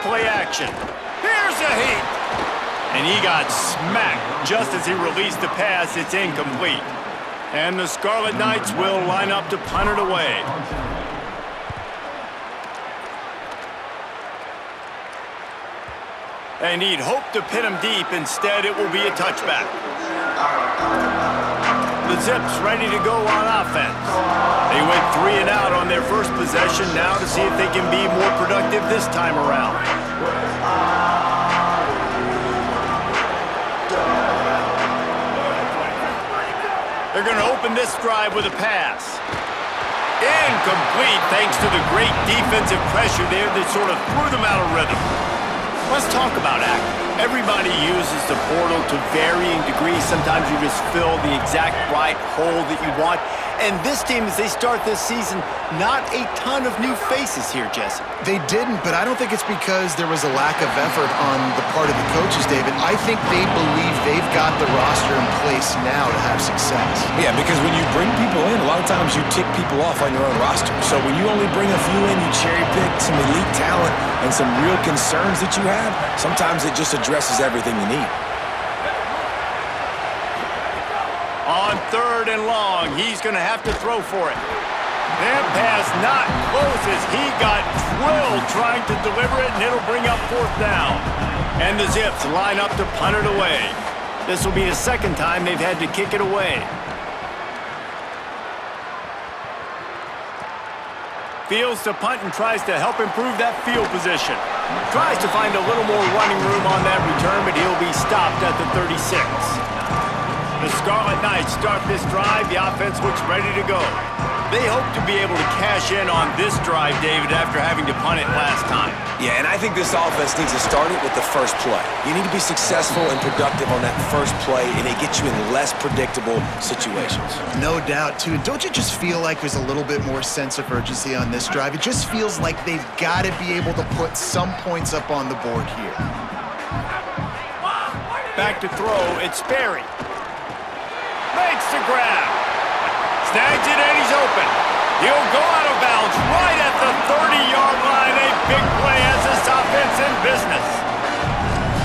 play action. Here's a heat. And he got smacked just as he released the pass. It's incomplete. And the Scarlet Knights will line up to punt it away. And he'd hoped to pin him deep. Instead, it will be a touchback. The Zips ready to go on offense. They went 3 and out on their first possession. Now to see if they can be more productive this time around. They're going to open this drive with a pass. Incomplete thanks to the great defensive pressure there that sort of threw them out of rhythm. Let's talk about accuracy. Everybody uses the portal to varying degrees. Sometimes you just fill the exact right hole that you want. And this team, as they start this season, not a ton of new faces here, Jesse. They didn't, but I don't think it's because there was a lack of effort on the part of the coaches, David. I think they believe they've got the roster in place now to have success. Yeah, because when you bring people in, a lot of times you tick people off on your own roster. So when you only bring a few in, you cherry-pick some elite talent and some real concerns that you have, sometimes it just addresses everything you need. On 3rd and long, he's going to have to throw for it. That pass not close as he got drilled trying to deliver it, and it'll bring up 4th down. And the Zips line up to punt it away. This will be the second time they've had to kick it away. Fields to punt and tries to help improve that field position. Tries to find a little more running room on that return, but he'll be stopped at the 36. The Scarlet Knights start this drive. The offense looks ready to go. They hope to be able to cash in on this drive, David, after having to punt it last time. Yeah, and I think this offense needs to start it with the first play. You need to be successful and productive on that first play, and it gets you in less predictable situations. No doubt, too. Don't you just feel like there's a little bit more sense of urgency on this drive? It just feels like they've got to be able to put some points up on the board here. Back to throw, it's Sperry. Makes the grab. Snags it and he's open. He'll go out of bounds right at the 30-yard line. A big play as this offense in business.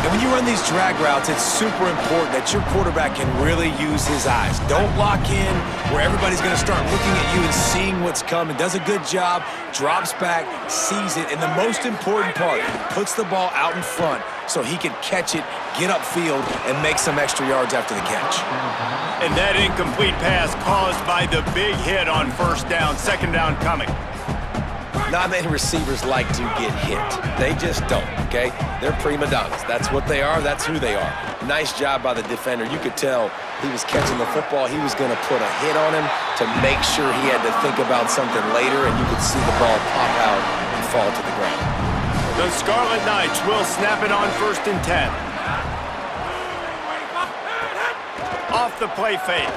And when you run these drag routes, it's super important that your quarterback can really use his eyes. Don't lock in where everybody's going to start looking at you and seeing what's coming. Does a good job, drops back, sees it, and the most important part, puts the ball out in front so he can catch it, get upfield, and make some extra yards after the catch. And that incomplete pass caused by the big hit on 1st down, 2nd down coming. Not many receivers like to get hit. They just don't, okay? They're prima donnas. That's what they are. That's who they are. Nice job by the defender. You could tell he was catching the football. He was going to put a hit on him to make sure he had to think about something later, and you could see the ball pop out and fall to the ground. The Scarlet Knights will snap it on 1st and 10. Off the play fake.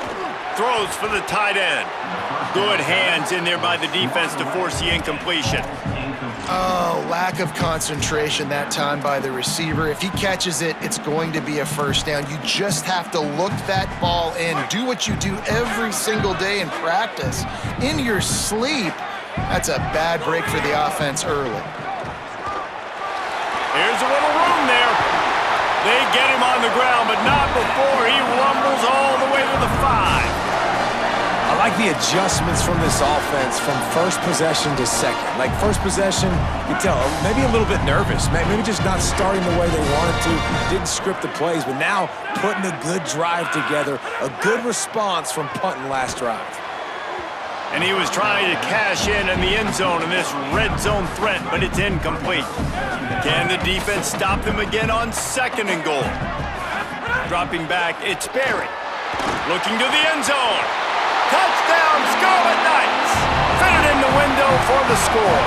Throws for the tight end. Good hands in there by the defense to force the incompletion. Oh, lack of concentration that time by the receiver. If he catches it, it's going to be a 1st down. You just have to look that ball in. Do what you do every single day in practice. In your sleep, that's a bad break for the offense early. Here's a little room there. They get him on the ground, but not before he rumbles all the way to the 5. I like the adjustments from this offense from first possession to second. Like first possession, you tell maybe a little bit nervous, maybe just not starting the way they wanted to, didn't script the plays, but now putting a good drive together, a good response from punting last drive. And he was trying to cash in the end zone in this red zone threat, but it's incomplete. Can the defense stop them again on 2nd and goal? Dropping back, it's Sperry. Looking to the end zone. Touchdown, Scarlet Knights! Fitted in the window for the score.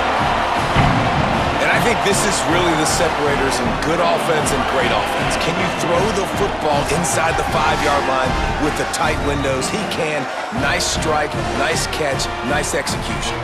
And I think this is really the separators in good offense and great offense. Can you throw the football inside the 5-yard line with the tight windows? He can. Nice strike, nice catch, nice execution.